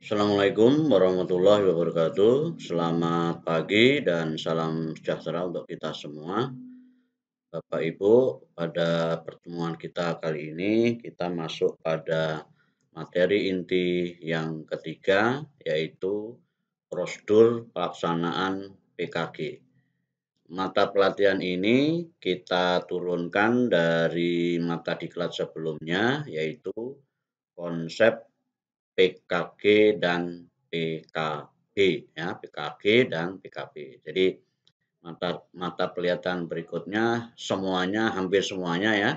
Assalamualaikum warahmatullahi wabarakatuh. Selamat pagi dan salam sejahtera untuk kita semua. Bapak Ibu, pada pertemuan kita kali ini kita masuk pada materi inti yang ketiga, yaitu prosedur pelaksanaan PKG. Mata pelatihan ini kita turunkan dari mata diklat sebelumnya, yaitu konsep PKG dan PKB, ya, PKG dan PKB. Jadi mata mata pelatihan berikutnya semuanya, hampir semuanya ya,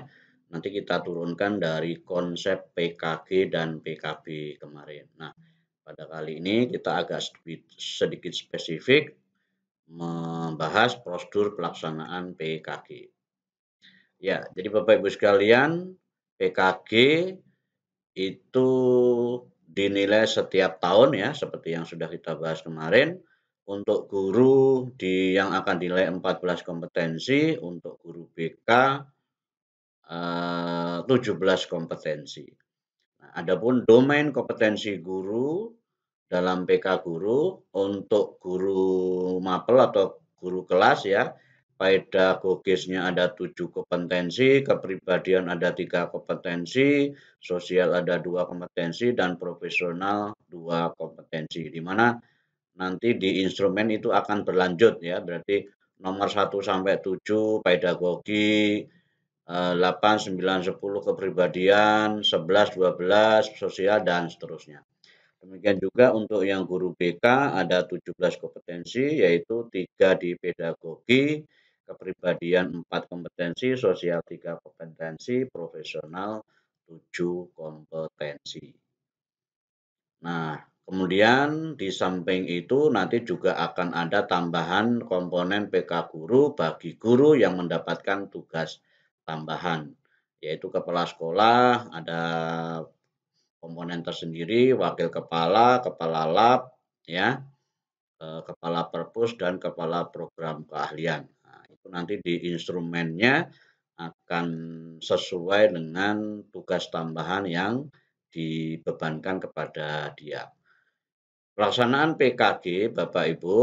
nanti kita turunkan dari konsep PKG dan PKB kemarin. Nah, pada kali ini kita agak sedikit spesifik membahas prosedur pelaksanaan PKG. Ya, jadi Bapak Ibu sekalian, PKG itu dinilai setiap tahun ya, seperti yang sudah kita bahas kemarin. Untuk guru yang akan dinilai 14 kompetensi, untuk guru BK 17 kompetensi. Nah, adapun domain kompetensi guru dalam PK guru, untuk guru mapel atau guru kelas ya, pedagogisnya ada 7 kompetensi, kepribadian ada 3 kompetensi, sosial ada 2 kompetensi, dan profesional 2 kompetensi. Di mana nanti di instrumen itu akan berlanjut ya, berarti nomor 1 sampai 7 pedagogi, 8, 9, 10 kepribadian, 11, 12 sosial, dan seterusnya. Demikian juga untuk yang guru BK ada 17 kompetensi, yaitu 3 di pedagogi, kepribadian 4 kompetensi, sosial 3 kompetensi, profesional 7 kompetensi. Nah, kemudian di samping itu nanti juga akan ada tambahan komponen PK guru bagi guru yang mendapatkan tugas tambahan, yaitu kepala sekolah ada komponen tersendiri, wakil kepala, kepala lab, ya, kepala perpus, dan kepala program keahlian. Nah, itu nanti di instrumennya akan sesuai dengan tugas tambahan yang dibebankan kepada dia. Pelaksanaan PKG, Bapak Ibu,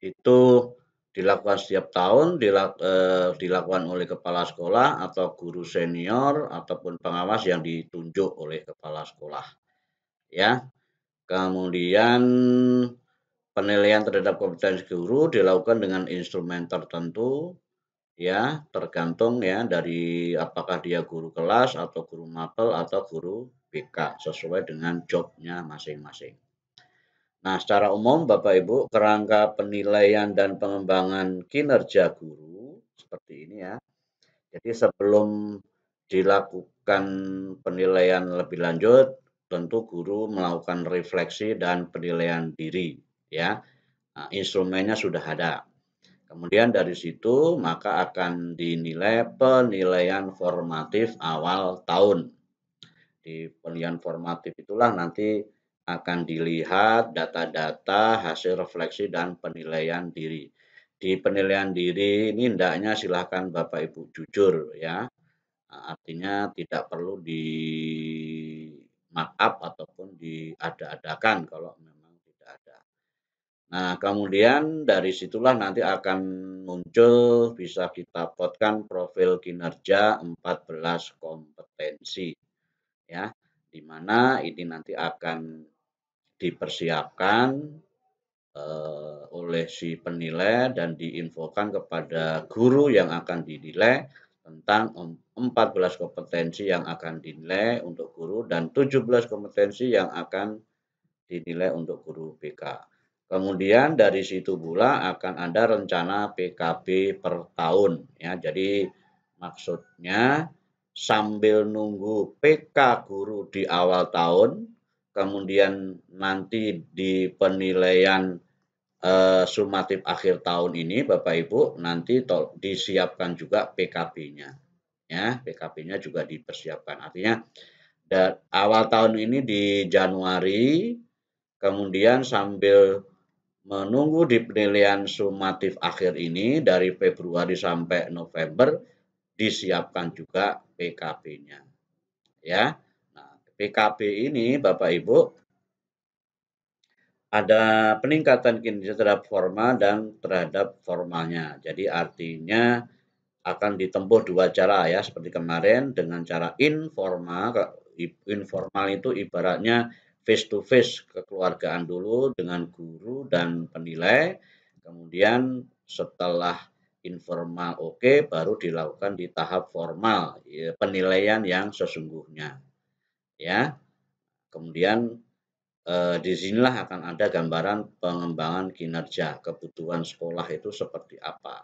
itu dilakukan setiap tahun, dilakukan oleh kepala sekolah atau guru senior ataupun pengawas yang ditunjuk oleh kepala sekolah. Ya, kemudian penilaian terhadap kompetensi guru dilakukan dengan instrumen tertentu, ya, tergantung ya dari apakah dia guru kelas atau guru mapel atau guru BK sesuai dengan jobnya masing-masing. Nah, secara umum Bapak Ibu, kerangka penilaian dan pengembangan kinerja guru seperti ini ya. Jadi sebelum dilakukan penilaian lebih lanjut, tentu guru melakukan refleksi dan penilaian diri ya. Nah, instrumennya sudah ada. Kemudian dari situ maka akan dinilai penilaian formatif awal tahun. Di penilaian formatif itulah nanti akan dilihat data-data, hasil refleksi, dan penilaian diri. Di penilaian diri ini hendaknya silakan Bapak Ibu jujur ya. Nah, artinya tidak perlu di markup ataupun diada-adakan kalau memang tidak ada. Nah, kemudian dari situlah nanti akan muncul, bisa kita potkan profil kinerja 14 kompetensi ya, di mana ini nanti akan dipersiapkan oleh si penilai dan diinfokan kepada guru yang akan dinilai tentang 14 kompetensi yang akan dinilai untuk guru dan 17 kompetensi yang akan dinilai untuk guru BK. Kemudian dari situ pula akan ada rencana PKB per tahun ya. Jadi maksudnya sambil nunggu PK guru di awal tahun, kemudian nanti di penilaian sumatif akhir tahun ini Bapak Ibu nanti disiapkan juga PKB-nya. Ya, PKB-nya juga dipersiapkan. Artinya awal tahun ini di Januari, kemudian sambil menunggu di penilaian sumatif akhir ini dari Februari sampai November disiapkan juga PKB-nya. Ya. Nah, PKB ini Bapak Ibu ada peningkatan kinerja terhadap formal dan terhadap formalnya. Jadi artinya akan ditempuh dua cara ya, seperti kemarin dengan cara informal. Informal itu ibaratnya face to face kekeluargaan dulu dengan guru dan penilai. Kemudian setelah informal oke, baru dilakukan di tahap formal ya, penilaian yang sesungguhnya ya. Kemudian di sinilah akan ada gambaran pengembangan kinerja kebutuhan sekolah itu seperti apa.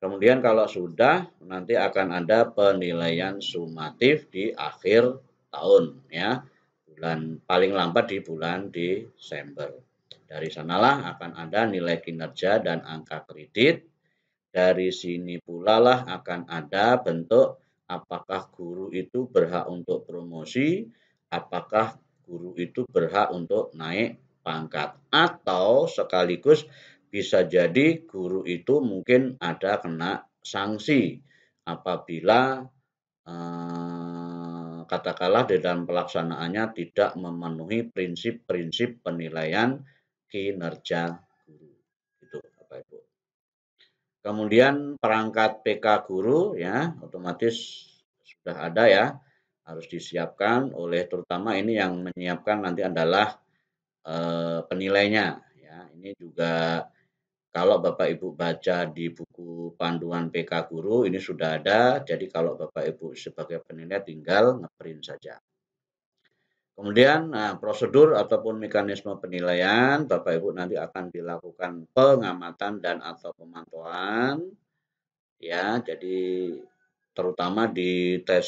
Kemudian kalau sudah, nanti akan ada penilaian sumatif di akhir tahun ya, paling lambat di bulan Desember. Dari sanalah akan ada nilai kinerja dan angka kredit. Dari sini pula lah akan ada bentuk apakah guru itu berhak untuk promosi, apakah guru itu berhak untuk naik pangkat, atau sekaligus bisa jadi guru itu mungkin ada kena sanksi apabila katakanlah di dalam pelaksanaannya tidak memenuhi prinsip-prinsip penilaian kinerja guru. Itu Bapak Ibu. Kemudian perangkat PK guru ya otomatis sudah ada ya, harus disiapkan oleh terutama ini yang menyiapkan nanti adalah penilainya ya. Ini juga kalau Bapak Ibu baca di buku panduan PK guru ini sudah ada, jadi kalau Bapak Ibu sebagai penilai tinggal ngeprint saja. Kemudian prosedur ataupun mekanisme penilaian Bapak Ibu nanti akan dilakukan pengamatan dan atau pemantauan ya, jadi terutama di tes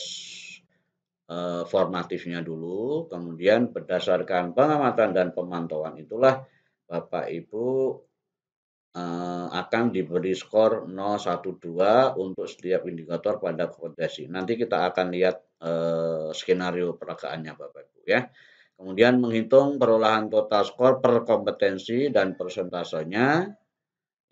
formatifnya dulu, kemudian berdasarkan pengamatan dan pemantauan itulah Bapak Ibu akan diberi skor 0, 1, 2 untuk setiap indikator pada kompetensi. Nanti kita akan lihat skenario peragaannya Bapak Ibu ya. Kemudian menghitung perolehan total skor per kompetensi dan persentasenya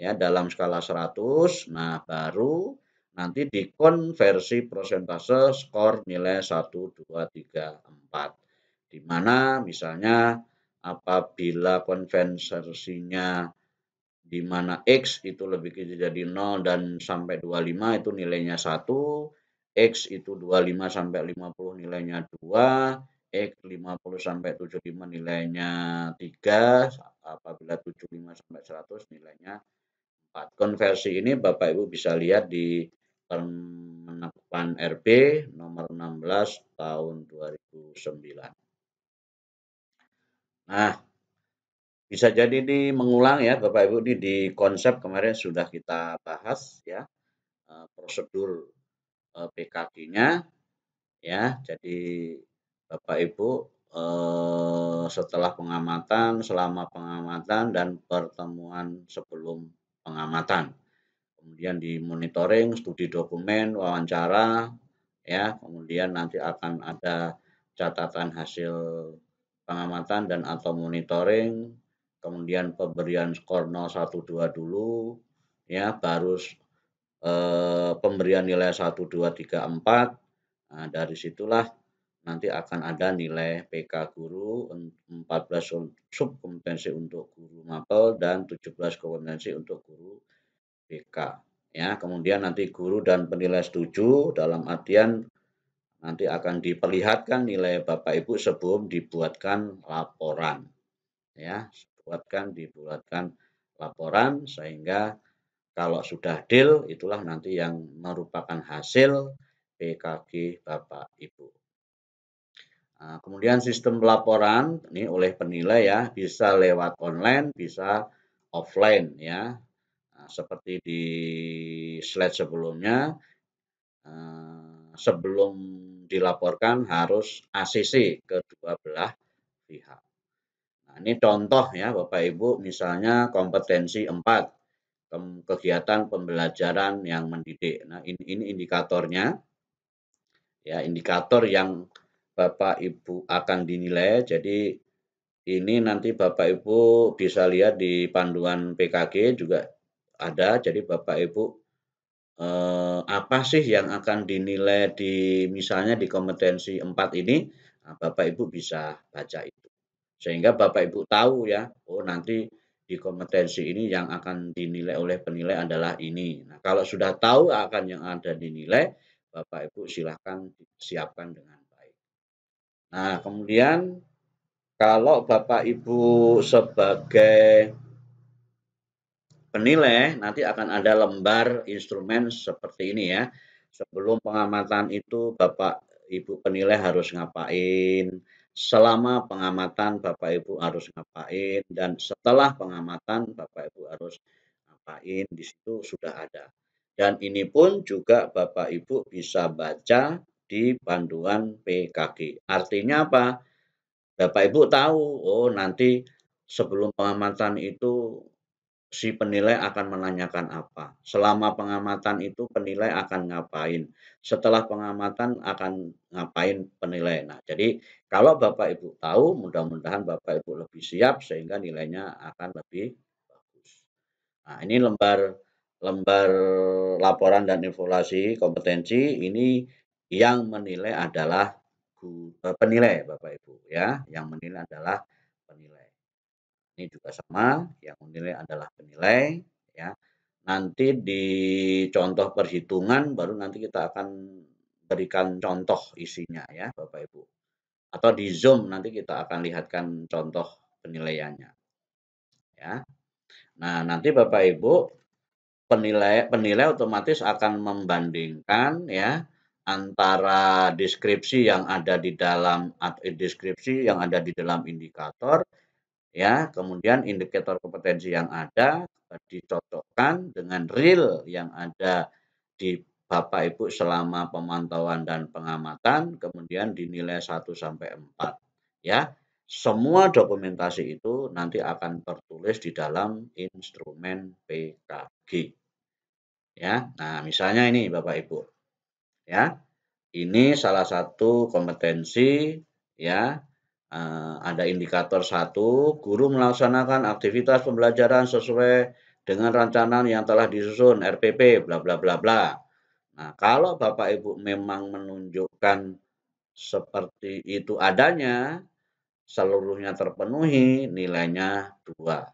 ya dalam skala 100. Nah, baru nanti dikonversi persentase skor nilai 1, 2, 3, 4. Di mana misalnya apabila konversinya di mana X itu lebih kecil dari 0 dan sampai 25 itu nilainya 1, X itu 25 sampai 50 nilainya 2, X 50 sampai 75 nilainya 3, apabila 75 sampai 100 nilainya 4. Konversi ini Bapak Ibu bisa lihat di Permen RB nomor 16 tahun 2009. Nah, bisa jadi ini mengulang ya Bapak Ibu, ini di konsep kemarin sudah kita bahas ya, prosedur PKG-nya ya. Jadi Bapak Ibu setelah pengamatan, selama pengamatan dan pertemuan sebelum pengamatan. Kemudian di monitoring, studi dokumen, wawancara ya, kemudian nanti akan ada catatan hasil pengamatan dan atau monitoring, kemudian pemberian skor 0, 1, 2 dulu, ya, baru pemberian nilai 1, 2, 3, 4. Nah, dari situlah nanti akan ada nilai PK guru, 14 subkompetensi untuk guru mapel dan 17 kompetensi untuk guru BK. Ya, kemudian nanti guru dan penilai setuju dalam artian nanti akan diperlihatkan nilai Bapak Ibu sebelum dibuatkan laporan. Ya, dibuatkan laporan sehingga kalau sudah deal itulah nanti yang merupakan hasil PKG Bapak Ibu. Nah, kemudian sistem pelaporan ini oleh penilai ya, bisa lewat online, bisa offline ya. Nah, seperti di slide sebelumnya, sebelum dilaporkan harus ACC kedua belah pihak. Nah, ini contoh ya Bapak Ibu, misalnya kompetensi 4, kegiatan pembelajaran yang mendidik. Nah, ini indikatornya, ya indikator yang Bapak Ibu akan dinilai. Jadi ini nanti Bapak Ibu bisa lihat di panduan PKG juga ada. Jadi Bapak Ibu apa sih yang akan dinilai di misalnya di kompetensi 4 ini Nah, Bapak Ibu bisa baca itu. Sehingga Bapak Ibu tahu ya, oh nanti di kompetensi ini yang akan dinilai oleh penilai adalah ini. Nah, kalau sudah tahu akan yang ada dinilai, Bapak Ibu silahkan siapkan dengan baik. Nah, kemudian kalau Bapak Ibu sebagai penilai, nanti akan ada lembar instrumen seperti ini ya. Sebelum pengamatan itu Bapak Ibu penilai harus ngapain, selama pengamatan Bapak Ibu harus ngapain, dan setelah pengamatan Bapak Ibu harus ngapain, di situ sudah ada. Dan ini pun juga Bapak Ibu bisa baca di panduan PKG. Artinya apa? Bapak Ibu tahu, oh nanti sebelum pengamatan itu si penilai akan menanyakan apa. Selama pengamatan itu penilai akan ngapain. Setelah pengamatan akan ngapain penilai. Nah, jadi kalau Bapak Ibu tahu, mudah-mudahan Bapak Ibu lebih siap sehingga nilainya akan lebih bagus. Nah, ini lembar lembar laporan dan evaluasi kompetensi ini yang menilai adalah penilai Bapak Ibu ya, yang menilai adalah penilai. Ini juga sama, yang menilai adalah penilai ya. Nanti di contoh perhitungan baru nanti kita akan berikan contoh isinya ya Bapak Ibu. Atau di Zoom nanti kita akan lihatkan contoh penilaiannya ya. Nah, nanti Bapak Ibu penilai otomatis akan membandingkan ya antara deskripsi yang ada di dalam indikator ya, kemudian indikator kompetensi yang ada dicocokkan dengan real yang ada di Bapak Ibu selama pemantauan dan pengamatan, kemudian dinilai 1 sampai 4 ya. Semua dokumentasi itu nanti akan tertulis di dalam instrumen PKG. Ya. Nah, misalnya ini Bapak Ibu ya. Ini salah satu kompetensi ya. Ada indikator 1, guru melaksanakan aktivitas pembelajaran sesuai dengan rancangan yang telah disusun RPP bla bla bla bla. Nah, kalau Bapak Ibu memang menunjukkan seperti itu adanya, seluruhnya terpenuhi, nilainya 2.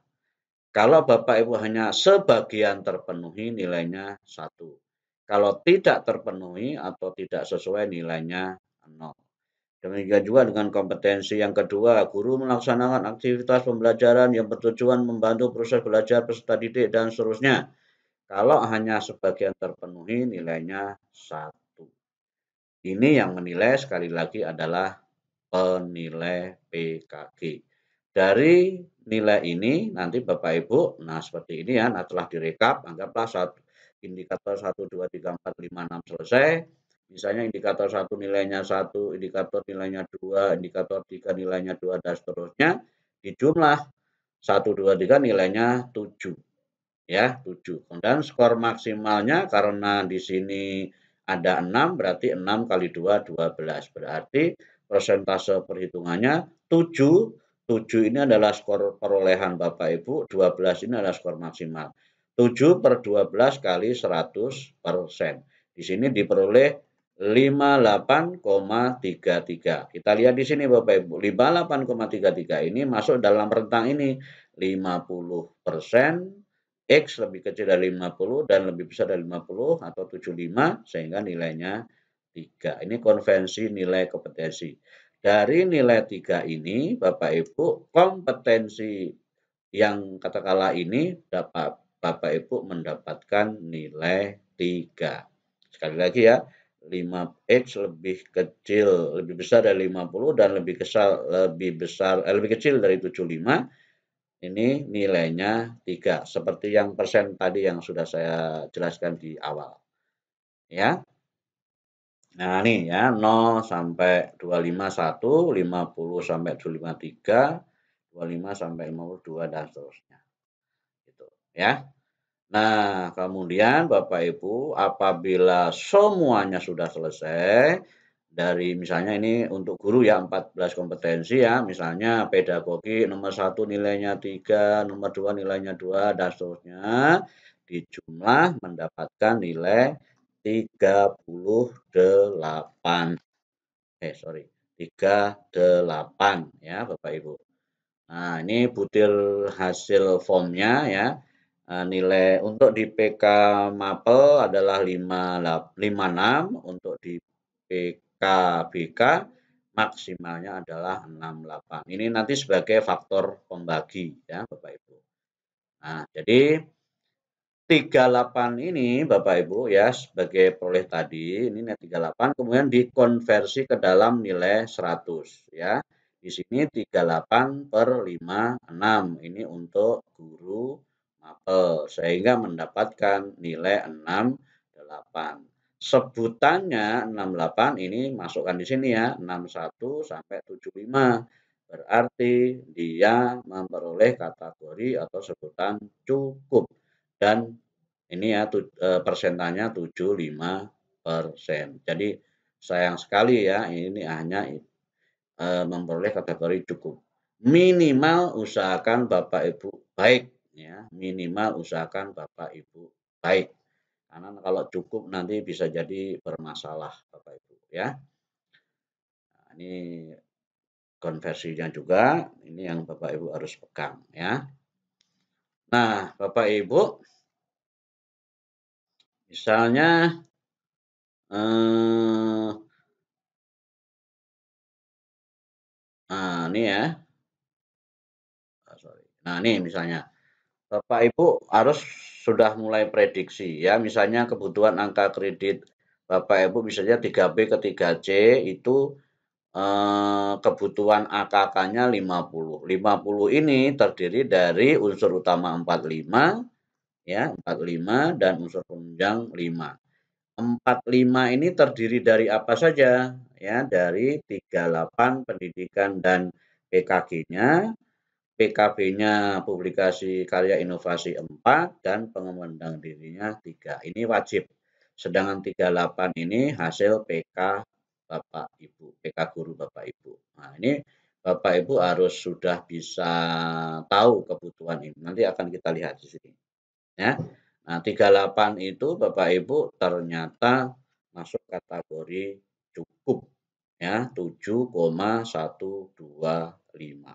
Kalau Bapak Ibu hanya sebagian terpenuhi, nilainya 1. Kalau tidak terpenuhi atau tidak sesuai, nilainya 0. Demikian juga dengan kompetensi yang kedua, guru melaksanakan aktivitas pembelajaran yang bertujuan membantu proses belajar peserta didik dan seterusnya. Kalau hanya sebagian terpenuhi, nilainya 1. Ini yang menilai sekali lagi adalah penilai PKG. Dari nilai ini nanti Bapak Ibu, nah seperti ini ya, nah telah direkap, anggaplah indikator 1, 2, 3, 4, 5, 6 selesai. Misalnya indikator 1 nilainya 1, indikator nilainya 2, indikator 3 nilainya 2, dan seterusnya. Di jumlah 1, 2, 3 nilainya 7. Ya, 7. Kemudian skor maksimalnya karena di sini ada 6, berarti 6 kali 2, 12. Berarti persentase perhitungannya 7. 7 ini adalah skor perolehan Bapak Ibu, 12 ini adalah skor maksimal. 7 per 12 kali 100%. Di sini diperoleh 58,33. Kita lihat di sini Bapak Ibu, 58,33 ini masuk dalam rentang ini 50%, X lebih kecil dari 50 dan lebih besar dari 50 atau 75 sehingga nilainya 3. Ini konvensi nilai kompetensi. Dari nilai 3 ini Bapak Ibu kompetensi yang katakanlah ini dapat Bapak Ibu mendapatkan nilai 3. Sekali lagi ya, 5X lebih kecil, lebih besar dari 50 dan lebih kecil dari 75. Ini nilainya 3, seperti yang persen tadi yang sudah saya jelaskan di awal. Ya. Nah, ini ya, 0 sampai 25 1, 50 sampai 25 3, 25 sampai 52 dan seterusnya. Gitu, ya. Nah, kemudian Bapak Ibu apabila semuanya sudah selesai, dari misalnya ini untuk guru ya 14 kompetensi ya, misalnya pedagogi nomor 1 nilainya 3, nomor 2 nilainya 2 dan seterusnya, dijumlah mendapatkan nilai 38. 38 ya Bapak Ibu. Nah, ini butir hasil formnya ya. Nilai untuk di PK Mapel adalah 56, untuk di PK BK maksimalnya adalah 68. Ini nanti sebagai faktor pembagi ya Bapak Ibu. Nah, jadi 38 ini Bapak Ibu ya sebagai peroleh tadi, ini 38 kemudian dikonversi ke dalam nilai 100 ya. Di sini 38/56 ini untuk guru mapel sehingga mendapatkan nilai 68. Sebutannya 68 ini masukkan di sini ya, 61 sampai 75. Berarti dia memperoleh kategori atau sebutan cukup dan ini ya persentanya 75%. Jadi sayang sekali ya ini hanya memperoleh kategori cukup. Minimal usahakan Bapak Ibu baik ya, minimal usahakan Bapak Ibu baik. Karena kalau cukup nanti bisa jadi bermasalah Bapak Ibu ya. Nah, ini konversinya juga, ini yang Bapak Ibu harus pegang ya. Nah, Bapak Ibu, misalnya nah ini ya, nah ini misalnya Bapak Ibu harus sudah mulai prediksi ya, misalnya kebutuhan angka kredit Bapak Ibu misalnya 3B ke 3C itu kebutuhan AKK-nya 50. 50 ini terdiri dari unsur utama 45 ya, 45 dan unsur penunjang 5. 45 ini terdiri dari apa saja? Ya, dari 38 pendidikan dan PKG-nya, PKB-nya publikasi karya inovasi 4 dan pengembangan dirinya 3. Ini wajib. Sedangkan 38 ini hasil PK Bapak Ibu, PK guru Bapak Ibu. Nah, ini Bapak Ibu harus sudah bisa tahu kebutuhan ini. Nanti akan kita lihat di sini. Ya. Nah, 38 itu Bapak Ibu ternyata masuk kategori cukup ya, 7,125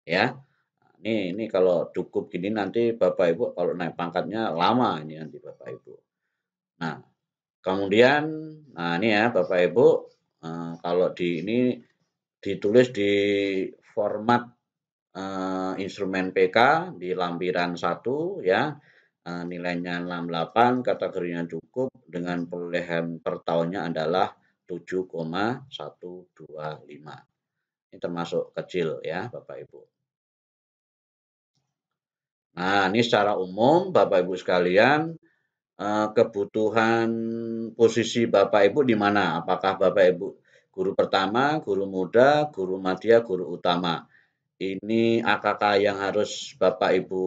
ya. Nah, ini kalau cukup gini nanti Bapak Ibu kalau naik pangkatnya lama ini nanti Bapak Ibu. Nah, kemudian nah ini ya Bapak Ibu kalau di ini ditulis di format instrumen PK di lampiran 1 ya. Nilainya 68, kategorinya cukup dengan perolehan per tahunnya adalah 7,125. Ini termasuk kecil ya Bapak Ibu. Nah, ini secara umum Bapak Ibu sekalian kebutuhan posisi Bapak Ibu di mana? Apakah Bapak Ibu guru pertama, guru muda, guru madya, guru utama? Ini AKK yang harus Bapak Ibu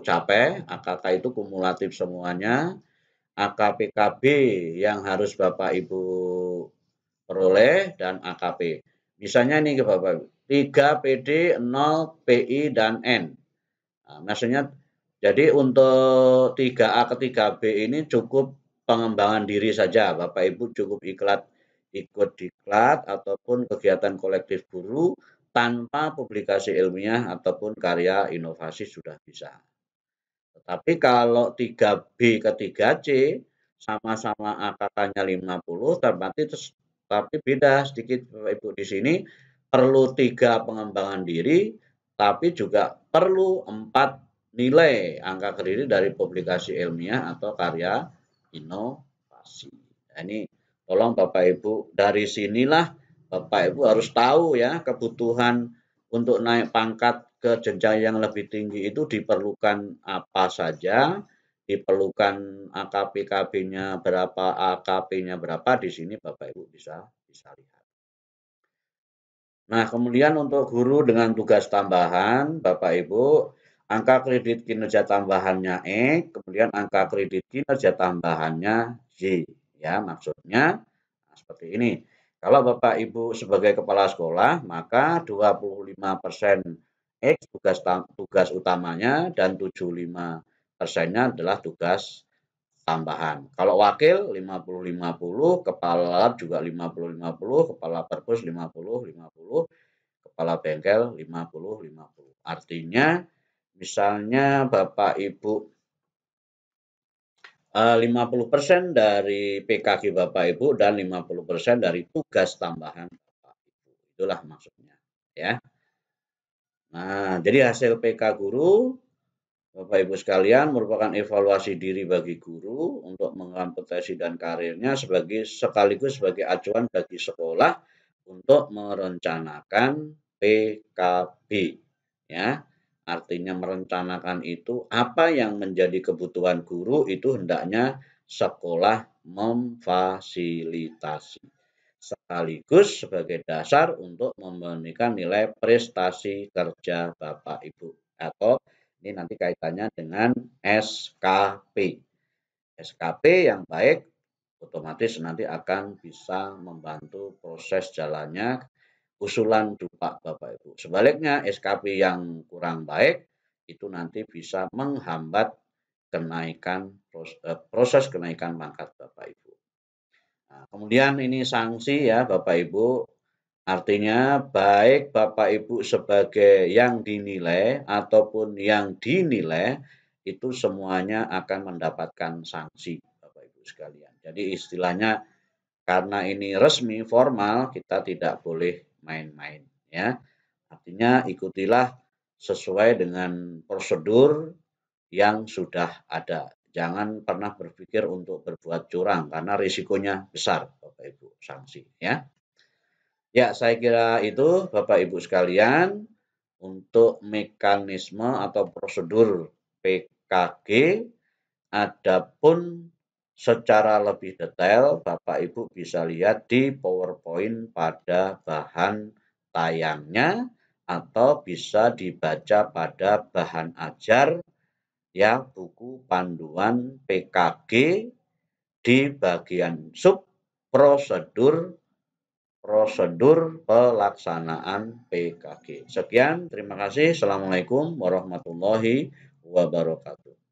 capai, AKK itu kumulatif semuanya, AKPKB yang harus Bapak Ibu peroleh, dan AKP. Misalnya nih ke Bapak Ibu, 3 PD, 0 PI, dan N. Nah, maksudnya jadi untuk 3A ke 3B ini cukup pengembangan diri saja. Bapak Ibu cukup ikut diklat ataupun kegiatan kolektif guru tanpa publikasi ilmiah ataupun karya inovasi sudah bisa. Tetapi kalau 3B ke 3C sama-sama AKK-nya 50 tapi beda sedikit Bapak Ibu di sini perlu 3 pengembangan diri tapi juga perlu 4 nilai angka kredit dari publikasi ilmiah atau karya inovasi. Nah, ini tolong Bapak Ibu dari sinilah Bapak Ibu harus tahu ya kebutuhan untuk naik pangkat ke jenjang yang lebih tinggi itu diperlukan apa saja, diperlukan AKP-KB-nya berapa, AKP-nya berapa, di sini Bapak Ibu bisa lihat. Nah, kemudian untuk guru dengan tugas tambahan, Bapak Ibu, angka kredit kinerja tambahannya E, kemudian angka kredit kinerja tambahannya Y. Ya, maksudnya seperti ini. Kalau Bapak Ibu sebagai kepala sekolah, maka 25% X tugas utamanya dan 75%-nya adalah tugas tambahan. Kalau wakil 50-50, kepala juga 50-50, kepala perpus 50-50, kepala bengkel 50-50. Artinya misalnya Bapak Ibu 50% dari PKG Bapak Ibu dan 50% dari tugas tambahan Bapak Ibu. Itulah maksudnya, ya. Nah, jadi hasil PK guru Bapak Ibu sekalian merupakan evaluasi diri bagi guru untuk mengenal potensi dan karirnya sekaligus sebagai acuan bagi sekolah untuk merencanakan PKB, ya. Artinya merencanakan itu apa yang menjadi kebutuhan guru itu hendaknya sekolah memfasilitasi. Sekaligus sebagai dasar untuk memberikan nilai prestasi kerja Bapak Ibu atau ini nanti kaitannya dengan SKP. SKP yang baik otomatis nanti akan bisa membantu proses jalannya usulan dupa Bapak Ibu. Sebaliknya SKP yang kurang baik itu nanti bisa menghambat proses kenaikan pangkat Bapak Ibu. Nah, kemudian ini sanksi ya Bapak Ibu. Artinya baik Bapak Ibu sebagai yang dinilai ataupun yang dinilai itu semuanya akan mendapatkan sanksi Bapak Ibu sekalian. Jadi istilahnya karena ini resmi formal kita tidak boleh main-main ya. Artinya ikutilah sesuai dengan prosedur yang sudah ada. Jangan pernah berpikir untuk berbuat curang karena risikonya besar Bapak Ibu sanksi ya. Ya, saya kira itu Bapak Ibu sekalian untuk mekanisme atau prosedur PKG. Adapun secara lebih detail Bapak Ibu bisa lihat di PowerPoint pada bahan tayangnya atau bisa dibaca pada bahan ajar ya buku panduan PKG di bagian sub prosedur pelaksanaan PKG. Sekian, terima kasih. Assalamualaikum warahmatullahi wabarakatuh.